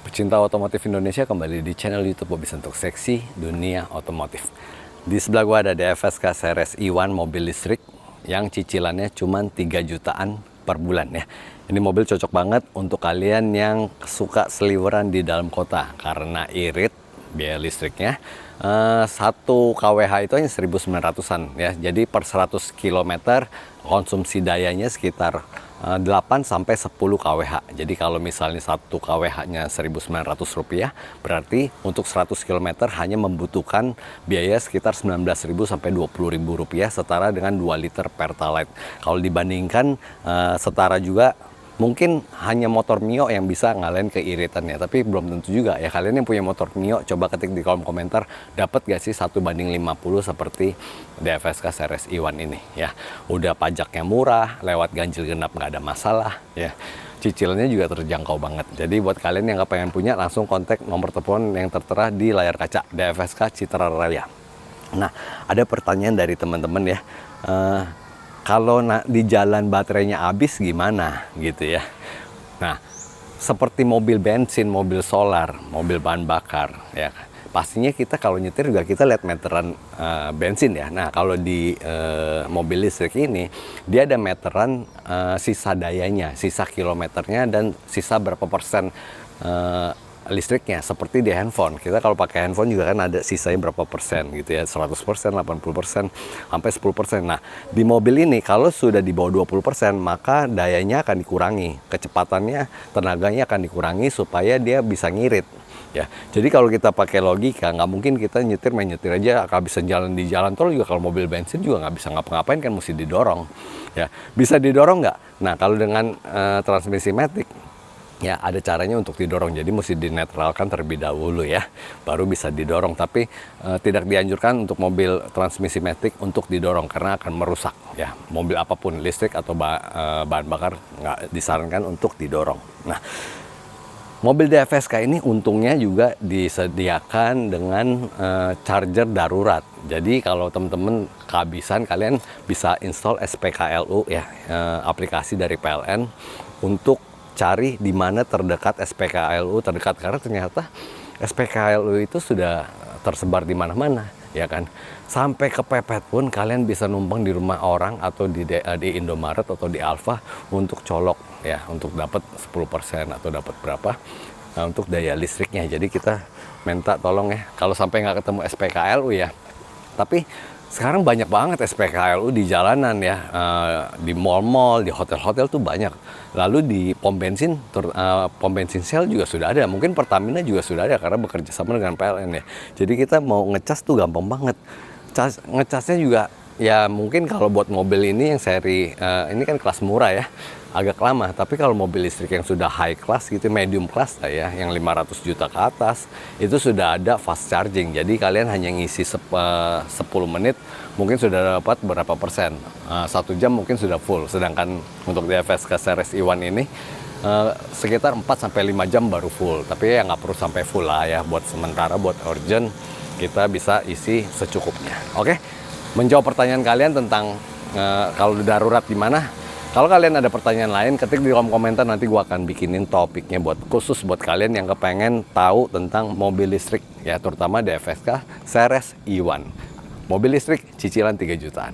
Pecinta otomotif Indonesia, kembali di channel YouTube Bobby Sentuk, seksi dunia otomotif. Di sebelah gua ada DFSK Seres E1 mobil listrik yang cicilannya cuma 3 jutaan per bulan ya. Ini mobil cocok banget untuk kalian yang suka seliweran di dalam kota karena irit biaya listriknya. 1 kWh itu hanya 1900-an ya. Jadi per 100 km konsumsi dayanya sekitar 8 sampai 10 kWh. Jadi kalau misalnya 1 kWh-nya Rp1.900, berarti untuk 100 km hanya membutuhkan biaya sekitar Rp19.000 sampai Rp20.000, setara dengan 2 liter Pertalite. Kalau dibandingkan setara juga, mungkin hanya motor Mio yang bisa ngalahin keiritannya, tapi belum tentu juga ya. Kalian yang punya motor Mio, coba ketik di kolom komentar, dapat gak sih 1:50 seperti DFSK Seres E1 ini ya. Udah pajaknya murah, lewat ganjil genap nggak ada masalah ya. Cicilannya juga terjangkau banget. Jadi buat kalian yang nggak pengen punya, langsung kontak nomor telepon yang tertera di layar kaca, DFSK Citra Raya. Nah, ada pertanyaan dari teman-teman ya. Kalau di jalan baterainya habis gimana gitu ya. Nah, seperti mobil bensin, mobil solar, mobil bahan bakar ya. Pastinya kita kalau nyetir juga kita lihat meteran bensin ya. Nah, kalau di mobil listrik ini dia ada meteran sisa dayanya, sisa kilometernya, dan sisa berapa persen listriknya. Seperti di handphone, kita kalau pakai handphone juga kan ada sisanya berapa persen gitu ya, 100%, 80%, sampai 10%. Nah, di mobil ini kalau sudah di bawah 20%, maka dayanya akan dikurangi, kecepatannya, tenaganya akan dikurangi supaya dia bisa ngirit ya. Jadi kalau kita pakai logika, nggak mungkin kita main nyetir aja akan bisa jalan di jalan tol juga. Kalau mobil bensin juga nggak bisa ngapa-ngapain kan, mesti didorong ya. Bisa didorong nggak? Nah, kalau dengan transmisi matic ya ada caranya untuk didorong, jadi mesti dinetralkan terlebih dahulu ya, baru bisa didorong. Tapi tidak dianjurkan untuk mobil transmisi matic untuk didorong karena akan merusak ya. Mobil apapun, listrik atau bahan bakar, nggak disarankan untuk didorong. Nah, mobil DFSK ini untungnya juga disediakan dengan charger darurat. Jadi kalau teman-teman kehabisan, kalian bisa install SPKLU ya, aplikasi dari PLN untuk cari di mana terdekat SPKLU terdekat, karena ternyata SPKLU itu sudah tersebar di mana-mana ya kan. Sampai kepepet pun kalian bisa numpang di rumah orang atau di Indomaret atau di Alfa untuk colok ya, untuk dapat 10% atau dapat berapa untuk daya listriknya. Jadi kita minta tolong ya, kalau sampai nggak ketemu SPKLU ya. Tapi sekarang banyak banget SPKLU di jalanan ya, di mall-mall, di hotel-hotel tuh banyak. Lalu di pom bensin Shell juga sudah ada. Mungkin Pertamina juga sudah ada karena bekerja sama dengan PLN ya. Jadi kita mau ngecas tuh gampang banget. Ngecasnya juga ya mungkin kalau buat mobil ini yang seri ini kan kelas murah ya, agak lama. Tapi kalau mobil listrik yang sudah high class gitu, medium class lah ya, yang 500 juta ke atas, itu sudah ada fast charging. Jadi kalian hanya ngisi 10 menit mungkin sudah dapat berapa persen, 1 jam mungkin sudah full. Sedangkan untuk DFSK Seres E1 ini sekitar 4-5 jam baru full. Tapi ya nggak perlu sampai full lah ya, buat sementara, buat urgent kita bisa isi secukupnya. Oke, menjawab pertanyaan kalian tentang kalau darurat di mana. Kalau kalian ada pertanyaan lain, ketik di kolom komentar, nanti gua akan bikinin topiknya khusus buat kalian yang kepengen tahu tentang mobil listrik ya, terutama DFSK Seres E1. Mobil listrik cicilan 3 jutaan.